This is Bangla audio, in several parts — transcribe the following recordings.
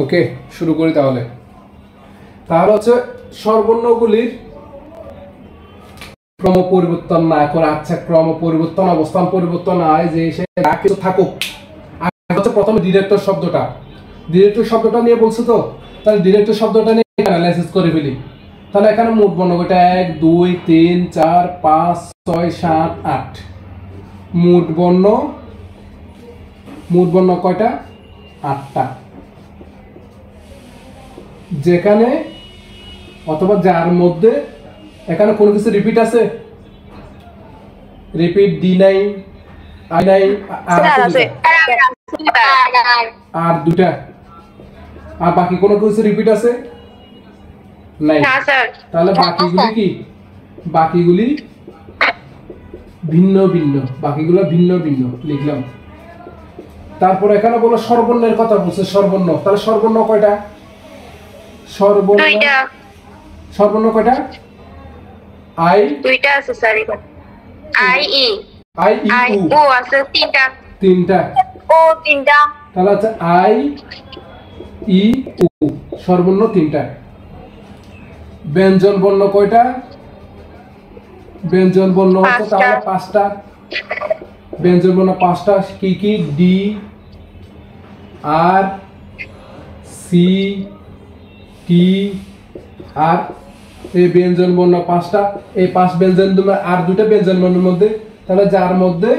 ওকে, শুরু করি তাহলে। তাহলে হচ্ছে স্বরবর্ণগুলির ক্রম পরিবর্তন না করে, আচ্ছা ক্রম পরিবর্তন অবস্থান পরিবর্তন হয় যে সে যা কিছু থাকুক, হচ্ছে প্রথমে ডিরেক্টর শব্দটা, ডিরেক্টর শব্দটা নিয়ে বলছো তো, তাহলে ডিরেক্টর শব্দটা নিয়ে অ্যানালাইসিস করে ফেলি। তাহলে এখানে মোট বর্ণ কয়টা? 1 2 3 4 5 6 7 8। মোট বর্ণ কয়টা? 8টা। যেখানে অথবা যার মধ্যে এখানে কোনো কিছু রিপিট আছে? রিপিট ডি নাই, আই নাই, আর দুটা, আর বাকি কোনো কিছু রিপিট আছে? নাই। তাহলে বাকিগুলি কি? বাকিগুলি ভিন্ন ভিন্ন, বাকিগুলো ভিন্ন ভিন্ন লিখলাম। তারপর এখানে বলো স্বরবর্ণের কথা বলছে, স্বরবর্ণ। তাহলে স্বরবর্ণ কয়টা? স্বরবর্ণ কয়টা? আই দুইটা আছে স্যার। আই ই ও আছে তিনটা। তিনটা ও তিনটা। তাহলে আছে আই ই উ, স্বরবর্ণ তিনটা। ব্যঞ্জন বর্ণ কয়টা? ব্যঞ্জন বর্ণ হচ্ছে তাহলে 5টা। ব্যঞ্জন বর্ণ 5টা। কি কি? ডি, আর, সি, টি, আর। এই ব্যঞ্জন বর্ণ 5টা। এই 5 ব্যঞ্জন আর দুটো ব্যঞ্জন বর্ণের মধ্যে, তাহলে যার মধ্যে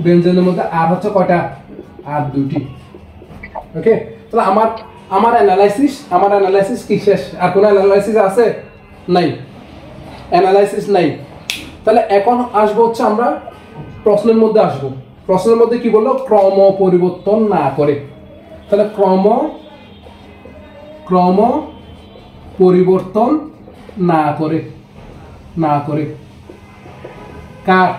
ব্যঞ্জনের মধ্যে আর হচ্ছে কয়টা? আর দুটি। ওকে, তাহলে আমার অ্যানালাইসিস কি শেষ? আর কোনো অ্যানালাইসিস আছে? নাই, অ্যানালাইসিস নাই। তাহলে এখন আসবো হচ্ছে আমরা প্রশ্নের মধ্যে আসবো। প্রশ্নের মধ্যে কি বললো? ক্রম পরিবর্তন না করে। তাহলে ক্রম পরিবর্তন না করে, কার?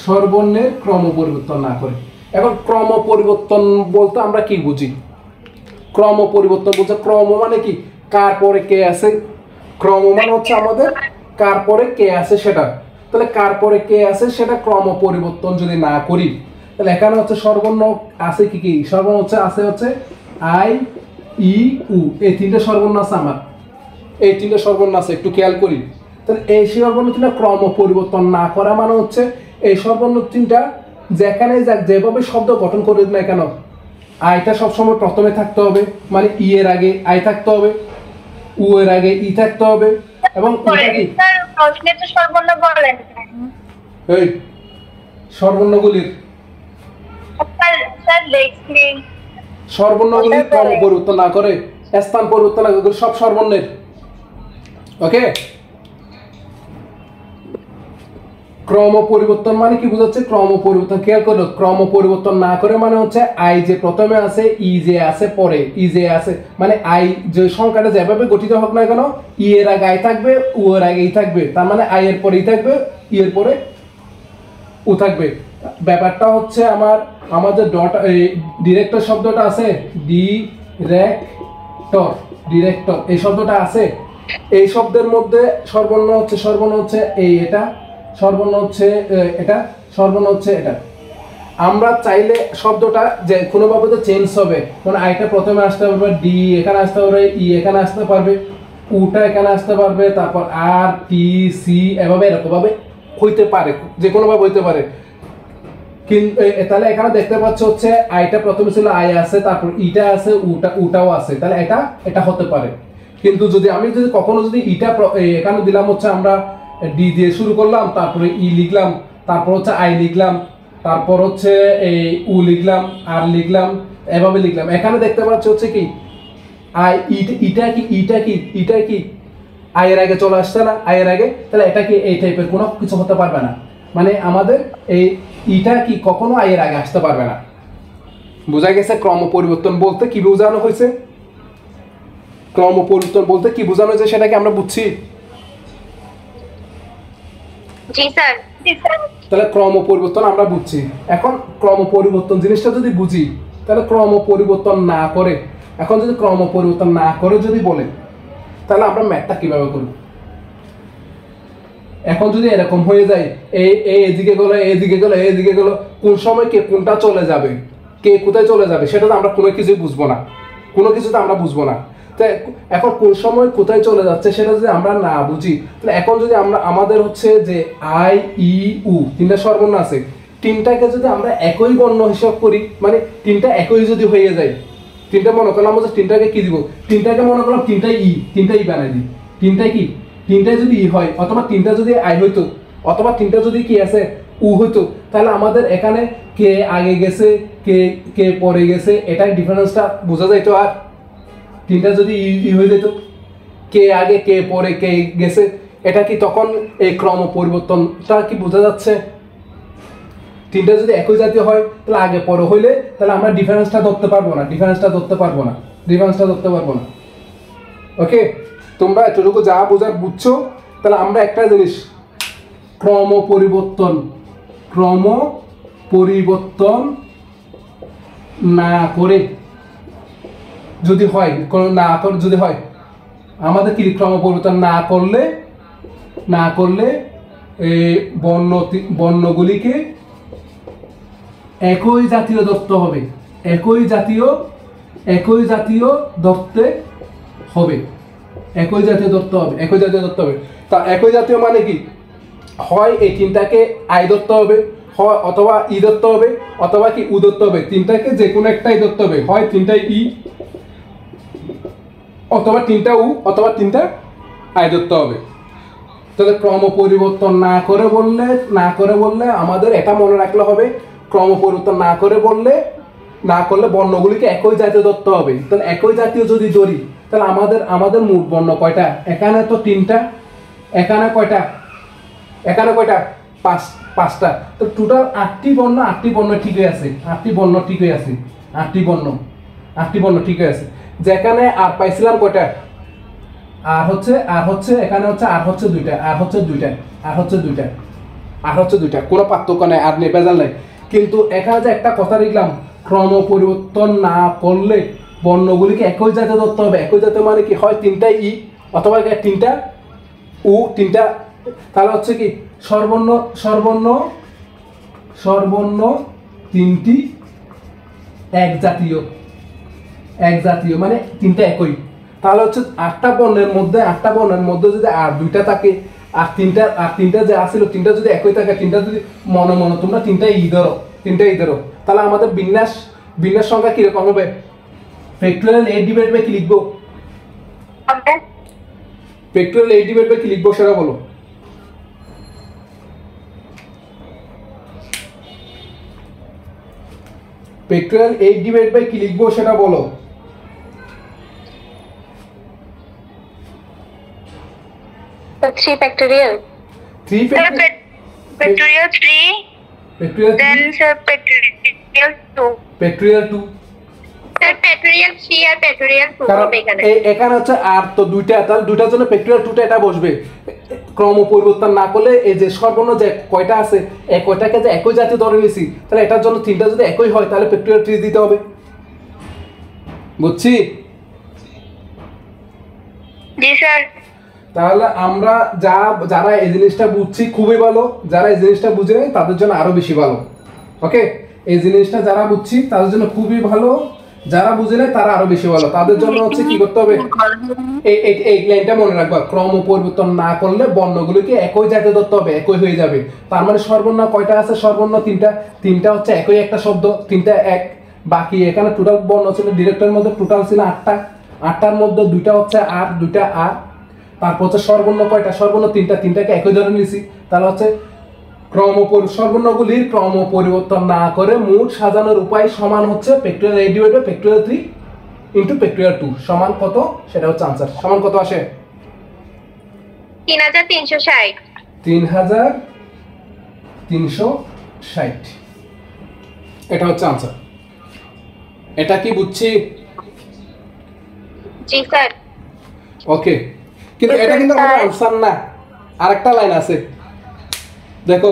স্বরবর্ণের ক্রম পরিবর্তন না করে। এখন ক্রম পরিবর্তন বলতে আমরা কি বুঝি? ক্রম পরিবর্তন বলতে ক্রম মানে কি? কার পরে কে আছে। ক্রম মানে হচ্ছে আমাদের কার পরে কে আছে সেটা। তাহলে কার পরে কে আছে সেটা ক্রম পরিবর্তন যদি না করি, তাহলে এখানে হচ্ছে স্বরবর্ণ আছে কি কি? স্বরবর্ণ আছে আই ই উ, এই তিনটে স্বরবর্ণ আছে আমার, এই তিনটে স্বরবর্ণ আছে, একটু খেয়াল করি। তাহলে এই স্বরবর্ণ তিনটা ক্রম পরিবর্তন না করা মানে হচ্ছে এই স্বরবর্ণ তিনটা যেখানে যেভাবে শব্দ গঠন করে না কেন, আইটা সবসময় প্রথমে থাকতে হবে, মানে ই এর আগে আই থাকতে হবে, উ এর আগে ই থাকতে হবে, এবং এই স্বরবর্ণগুলির ক্রম পরিবর্তন না করে, স্থান পরিবর্তন না করে, সব স্বরবর্ণের। ওকে, ক্রম পরিবর্তন মানে কি বোঝাচ্ছে? ক্রম পরিবর্তন, খেয়াল করো, ক্রম পরিবর্তন না করে মানে হচ্ছে আই যে প্রথমে আছে, ই যে আছে পরে, ই যে আছে, মানে আই যে সংখ্যাটা যেভাবে গঠিত হোক না কেন, ই এর আগে আই থাকবে, উ এর আগে ই থাকবে, তার মানে আই এর পরে ই থাকবে, ই এর পরে উ থাকবে। ব্যাপারটা হচ্ছে আমাদের ডট ডিরেক্টর শব্দটা আছে, ডিরেক্টর এই শব্দটা আছে। এই শব্দের মধ্যে স্বরবর্ণ হচ্ছে এই, এটা স্বরবর্ণ হচ্ছে এটা, স্বরবর্ণ হচ্ছে এটা। আমরা চাইলে শব্দটা যে কোনোভাবে তো চেঞ্জ হবে, মানে আইটা প্রথমে আসতে পারবে, ডি এখানে আসতে পারবে, ই এখানে আসতে পারবে, উটা এখানে আসতে পারবে, তারপর আর, টি, সি, এভাবে এরকম ভাবে হইতে পারে, যে কোনোভাবে হইতে পারে। কিন্তু তাহলে এখানে দেখতে পাচ্ছ হচ্ছে আইটা প্রথমে ছিল, আই আছে, তারপর ইটা আছে, উটাও আছে, তাহলে এটা হতে পারে। কিন্তু আমি যদি কখনো ইটা এখানে দিলাম হচ্ছে, আমরা ডি দিয়ে শুরু করলাম, তারপরে ই লিখলাম, তারপর হচ্ছে আই লিখলাম, তারপর হচ্ছে এই উ লিখলাম, আর লিখলাম, এভাবে লিখলাম। এখানে দেখতে পাচ্ছ হচ্ছে কি আই, ইটা কি আই এর আগে চলে আসছে না, আই এর আগে, তাহলে এটা কি এই টাইপের কোনো কিছু হতে পারবে না, মানে আমাদের এই ইটা কি কখনো আই এর আগে আসতে পারবে না। বোঝা গেছে ক্রম পরিবর্তন বলতে কি বোঝানো হয়েছে? ক্রম পরিবর্তন বলতে কি বোঝানো হয়েছে সেটা কি আমরা বুঝছি? জি স্যার। তাহলে ক্রম পরিবর্তন আমরা বুঝছি। এখন ক্রম পরিবর্তন জিনিসটা যদি বুঝি, তাহলে ক্রম পরিবর্তন না করে, এখন যদি ক্রম পরিবর্তন না করে যদি বলে, তাহলে আমরা ম্যাথটা কিভাবে করব? এখন যদি এরকম হয়ে যায়, এদিকে গেলো, কোন সময় কে কোনটা চলে যাবে, কে কোথায় চলে যাবে সেটা তো আমরা কোনো কিছুই বুঝবো না, কোনো কিছু তো আমরা বুঝবো না। তো এখন কোন সময় কোথায় চলে যাচ্ছে সেটা যদি আমরা না বুঝি, তাহলে এখন যদি আমরা আমাদের হচ্ছে যে আই ই উ তিনটা স্বরবর্ণ আছে, তিনটাকে যদি আমরা একই বর্ণ হিসাব করি, মানে তিনটা একই যদি হয়ে যায়, তিনটা মনে করলাম যে তিনটাকে কি দিব, তিনটাকে মনে করলাম তিনটাই বানাই দিই, তিনটাই কি, তিনটায় যদি ই হয়, অথবা তিনটা যদি আই হইতো, অথবা তিনটা যদি কি আছে উ হইতো, তাহলে আমাদের এখানে কে আগে গেছে কে কে পরে গেছে এটার ডিফারেন্সটা বোঝা যাইতো। আর তিনটা যদি ই হয়ে যেত, কে আগে কে পরে কে গেছে, এটা কি তখন এই ক্রম পরিবর্তনটা কি বোঝা যাচ্ছে? তিনটা যদি একই জাতীয় হয় তাহলে আগে পরে হইলে তাহলে আমরা ডিফারেন্সটা ধরতে পারবো না। ওকে, তোমরা এতটুকু যা বোঝার বুঝছো। তাহলে আমরা একটা জিনিস, ক্রম পরিবর্তন না করে যদি হয়, যদি হয় আমাদের কি ক্রম পরিবর্তন না করলে এই বর্ণগুলিকে একই জাতীয় ধরতে হবে, একই জাতীয় ধরতে হবে। তা একই জাতীয় মানে কি, হয় এই তিনটাকে আই ধরতে হবে, হয় অথবা ই ধরতে হবে, অথবা কি উ ধরতে হবে, তিনটাকে যে কোনো একটাই ধরতে হবে, হয় তিনটাই ই, অথবা তিনটা উ, অথবা তিনটা আই ধরতে হবে। তাহলে ক্রম পরিবর্তন না করে বললে আমাদের এটা মনে রাখলে হবে, ক্রম পরিবর্তন না করলে বর্ণগুলিকে একই জাতীয় ধরতে হবে। তাহলে একই জাতীয় যদি ধরি তাহলে আমাদের মোট বর্ণ কয়টা, এখানে তো তিনটা, এখানে কয়টা, পাঁচটা, তো টোটাল 8টি বর্ণ ঠিক হয়ে আছে, 8টি বর্ণ ঠিক হয়ে আছে। যেখানে আর পাইছিলাম কয়টা, আর হচ্ছে এখানে হচ্ছে আর হচ্ছে দুইটা, কোনো পার্থক্য নাই, আর নেই, ভেজাল নাই। কিন্তু এখানে যে একটা কথা লিখলাম, ক্রম পরিবর্তন না করলে বর্ণগুলিকে একই জাতীয় ধরতে হবে। একই জাতীয় মানে কি, হয় তিনটা ই, অথবা তিনটা উ, তিনটা, তাহলে হচ্ছে কি সর্বর্ণ তিনটি এক জাতীয় মানে তিনটা একই। তাহলে হচ্ছে 8টা বর্ণের মধ্যে যদি আর দুইটা থাকে, আর তিনটা যে আসছিল তিনটা যদি একই থাকে, তিনটা যদি মনে তোমরা তিনটা ই ধরো, তাহলে আমাদের বিন্যাস সংখ্যা কিরকম হবে? ফ্যাক্টরিয়াল 8 কি লিখবো? ফ্যাক্টরিয়াল 8 কি লিখবো সেটা বলো। ফ্যাক্টরিয়াল 8 কি লিখবো সেটা বলো। 3 factorial. 3 Factorial 3. Then factorial 2. Factorial 2. Factorial 3 আর factorial 2 হবে এখানে। এখানে হচ্ছে আর তো দুইটা, তাহলে দুইটার জন্য factorial 2টা এটা বসবে। ক্রম পরিবর্তন না করলে এই যে সর্বর্ণ যে কয়টা আছে, এই কয়টাকে যে একই জাতীয় ধরে নিছি, তাহলে এটার জন্য তিনটা যদি একই হয় তাহলে factorial 3 দিতে হবে। বুঝছি? জি স্যার। তাহলে আমরা যারা এই জিনিসটা বুঝছি খুবই ভালো, যারা এই জিনিসটা বুঝে নেই তাদের জন্য আরো বেশি ভালো। ওকে, এই জিনিসটা যারা বুঝছি তাদের জন্য খুবই ভালো, যারা বুঝে নেই তারা আরো বেশি ভালো। তাদের জন্য হচ্ছে কি করতে হবে, এই লাইনটা মনে রাখবা, ক্রম পরিবর্তন না করলে বর্ণগুলোকে একই জাতীয় ধরতে হবে, একই হয়ে যাবে। তার মানে সর্বর্ণ কয়টা আছে? সর্বর্ণ তিনটা হচ্ছে একই একটা শব্দ, তিনটা এক। বাকি এখানে টোটাল বর্ণ ছিল ডিরেক্টরের মধ্যে টোটাল ছিল 8টার মধ্যে দুইটা হচ্ছে আর, দুইটা আর। তারপর হচ্ছে সর্বর্ণ কয়টা? সর্বর্ণ তিনটাকে একই ধরে নিয়েছি। তাহলে হচ্ছে সর্বর্ণগুলির ক্রম পরিবর্তন না করে মোট সাজানোর উপায় সমান হচ্ছে ফ্যাক্টরিয়াল 8 ফ্যাক্টরিয়াল 3 ইনটু ফ্যাক্টরিয়াল 2 সমান কত? সেটা হচ্ছে আনসার। সমান কত আসে? 3360। 3360, এটা হচ্ছে আনসার। এটা কি বুঝছি? জি স্যার। ওকে, কিন্তু এটা কিন্তু আমাদের আনসার না, আরেকটা লাইন আছে দেখো।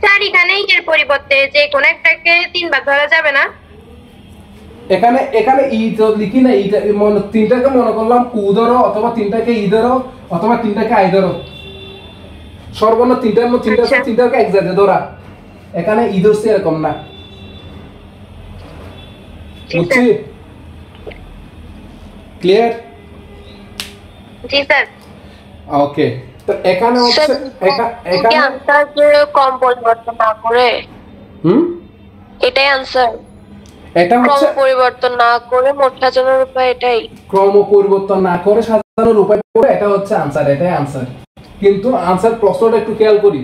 স্যার এখানে এর পরিবর্তে যে কোন একটাকে 3 ভাগ ধরা যাবে না? এখানে ই তো লিখি না, ইটা তিনটাকে মনে করলাম উ ধরো, অথবা তিনটাকে ই ধরো, অথবা তিনটাকে আই ধরো। সর্বর্ণ তিনটাকে এক জায়গায় ধরা, এখানে ই ধরছে এরকম না। বুঝছি? ক্লিয়ার? জি স্যার। ওকে, তো এখানে হচ্ছে এখানে আনসার কম পরিবর্তন না করে, এটাই আনসার। এটা হচ্ছে ক্রম পরিবর্তন না করে মোট সাজানোর উপায় এটাই। ক্রম পরিবর্তন না করে সাজানোর উপায় করে এটা হচ্ছে আনসার, এটাই আনসার। কিন্তু আনসার প্রশ্নটা একটু খেয়াল করি,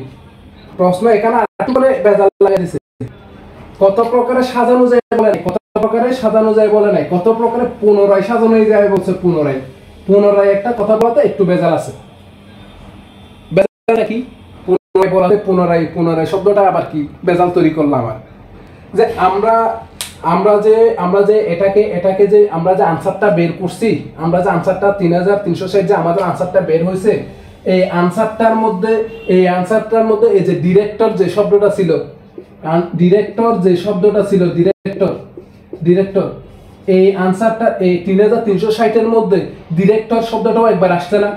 প্রশ্ন এখানে একটু করে বেজাল লাগিয়ে দিয়েছে। কত প্রকারে সাজানো যায় বলে নাই, কত প্রকারে সাজানো যায় বলে নাই, কত প্রকারে পুনরায় সাজানো যায় বলছে। পুনরায় পুনরায় একটা কথা বলতে একটু বেজাল আছে। বেজাল কি পুনরায় বলাতে পুনরায় পুনরায় শব্দটা আবার কি বেজাল তৈরি করলাম আমার। যে আমরা যে এটাকে যে আমরা যে আনসারটা বের করছি, আমরা যে আনসারটা 3360 যে আমাদের আনসারটা বের হয়েছে, এই আনসারটার মধ্যে এই যে ডিরেক্টর যে শব্দটা ছিল, ডিরেক্টর এই আনসারটা এই 3360 এর মধ্যে ডিরেক্টর শব্দটাও একবার আসছে না?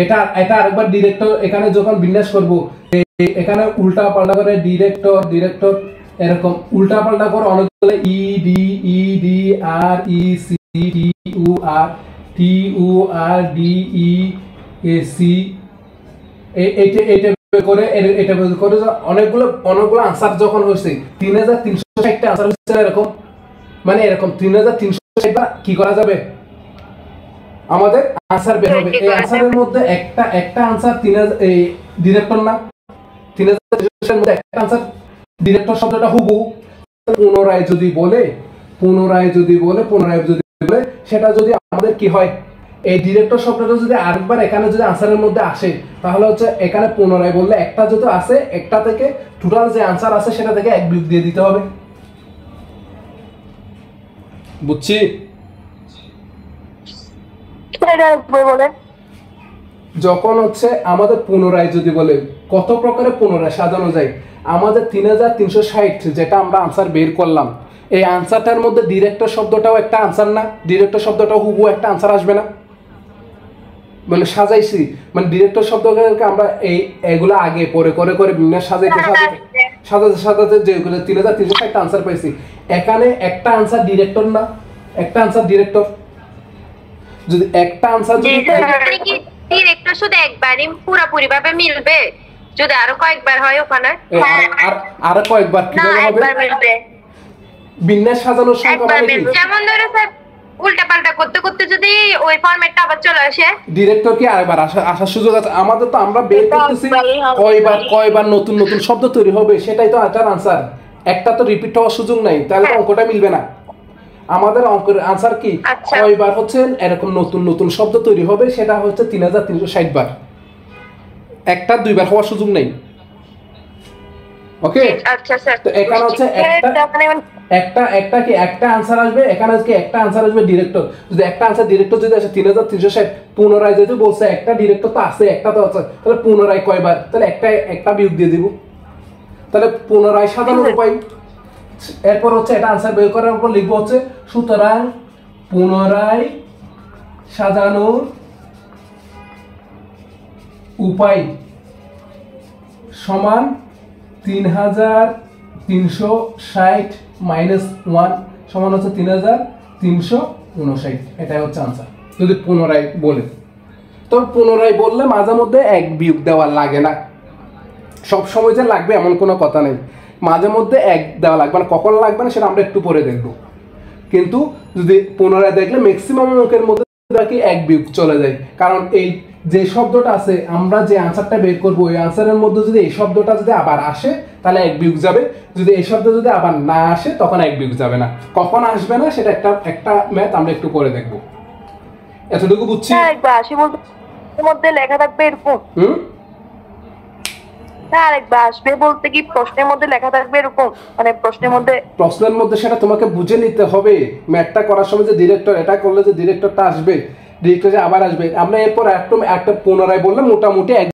এটা আরেকবার ডিরেক্টর এখানে যখন বিন্যাস করব, এখানে উল্টা পাল্টা করে ডিরেক্টর এরকম উল্টা পাল্টা করে অনেকগুলো E D R E C T U R D E A C এটা করে অনেকগুলো আনসার যখন হয়েছে, 3360টা আনসার হয়েছে এরকম, মানে এরকম 3360 কি করা যাবে, আমাদের আনসার বের হবে। এই আনসারের মধ্যে একটা আনসার 3000 এই ডিরেক্টর না, 3360 এর মধ্যে একটা আনসার ডিরেক্টর শব্দটা হুবহু। পুনরায় যদি বলে সেটা যদি আমাদের কি হয়, এই ডিরেক্টর শব্দটা যদি আরেকবার এখানে যদি আনসারের মধ্যে আসে, তাহলে হচ্ছে এখানে পুনরায় বললে একটা যদি আসে, একটা থেকে টোটাল যে আনসার আছে সেটা থেকে এক বিয়োগ দিয়ে দিতে হবে। বুঝছি? যখন হচ্ছে আমাদের পুনরায় যদি বলে কত প্রকারে পুনরায় সাজানো যায়, আমাদের 3360 যেটা আমরা আনসার বের করলাম, এই আনসারটার মধ্যে ডিরেক্টর শব্দটাও একটা আনসার না? ডিরেক্টর শব্দটাও হুবহু একটা আনসার আসবে না? মানে সাজাইছি, মানে ডিরেক্টর শব্দকে আমরা এগুলো আগে পরে করে বিন্যাস সাজাতে যেগুলো 3360 আনসার পাইছি, এখানে একটা আনসার ডিরেক্টর না? একটা আনসার ডিরেক্টর। যদি একটা আনসার যদি ডিরেক্টর শুধু একবারই পুরোপুরি ভাবে মিলবে, যদি আরো কয়েকবার হয় ওখানে আরো কয়েকবার কিভাবে হবে? বিন্যাস সাজানোর সংখ্যা মানে কি? যেমন ধরো স্যার উল্টা পাল্টা করতে করতে যদি ওই ফরম্যাটটা আবার চলে আসে, ডিরেক্টর কি আরেকবার আসার সুযোগ আছে? আমাদের তো আমরা বের করতেছি কয়বার নতুন শব্দ তৈরি হবে, সেটাই তো এটার আনসার। একটা তো রিপিট হওয়ার সুযোগ নাই, তাহলে তো অঙ্কটা মিলবে না। আমাদের অঙ্কের আনসার কি কয়বার হচ্ছে এরকম নতুন শব্দ তৈরি হবে, সেটা হচ্ছে 3360 বার। একটা দুইবার হওয়ার সুযোগ নেই। ওকে, আচ্ছা স্যার। তো এখানে হচ্ছে একটা আনসার আসবে, এখানে আজকে একটা আনসার আসবে ডিরেক্টর। যদি একটা আনসার ডিরেক্টর যদি আসে 3360, পুনরায় যেহেতু বলছে একটা ডিরেক্টর তো আছে, একটা তো আছে, তাহলে পুনরায় কয়বার, তাহলে একটা বিয়োগ দিয়ে দিব। তাহলে পুনরায় সাজানোর উপায়, এরপর হচ্ছে এটা আনসার বের করার পর লিখবো হচ্ছে, সুতরাং পুনরায় সাজানোর উপায় সমান 3360 - 1 সমান হচ্ছে 3359। এটাই হচ্ছে আনসার যদি পুনরায় বলে। তো পুনরায় বললে মাঝে মধ্যে এক বিয়োগ দেওয়া লাগে না, সব সময় যে লাগবে এমন কোনো কথা নেই, মাঝে মধ্যে এক দেওয়া লাগবে না। কখন লাগবে না সেটা আমরা একটু পরে দেখব, কিন্তু যদি পুনরায় দেখলে ম্যাক্সিমাম অঙ্কের মধ্যে এক বিয়োগ চলে যায়। কারণ এই যে শব্দটা আছে, আমরা যে আনসারটা বের করবো, ওই আনসারের মধ্যে যদি এই শব্দটা যদি আবার আসে তাহলে এক বিয়োগ যাবে, যদি এই শব্দ যদি আবার না আসে তখন এক বিয়োগ যাবে না। কখন আসবে না সেটা একটা ম্যাথ আমরা একটু পরে দেখবো। এতটুকু বুঝছি? মধ্যে লেখা থাকবে এরকম, আরেকবার আসবে বলতে কি প্রশ্নের মধ্যে লেখা থাকবে এরকম, মানে প্রশ্নের মধ্যে সেটা তোমাকে বুঝে নিতে হবে। ম্যাথটা করার সময় যে ডিরেক্টর এটা করলে যে ডিরেক্টরটা আসবে, ডিরেক্টর যে আবার আসবে, আমরা এরপর একটা পুনরায় বললে মোটামুটি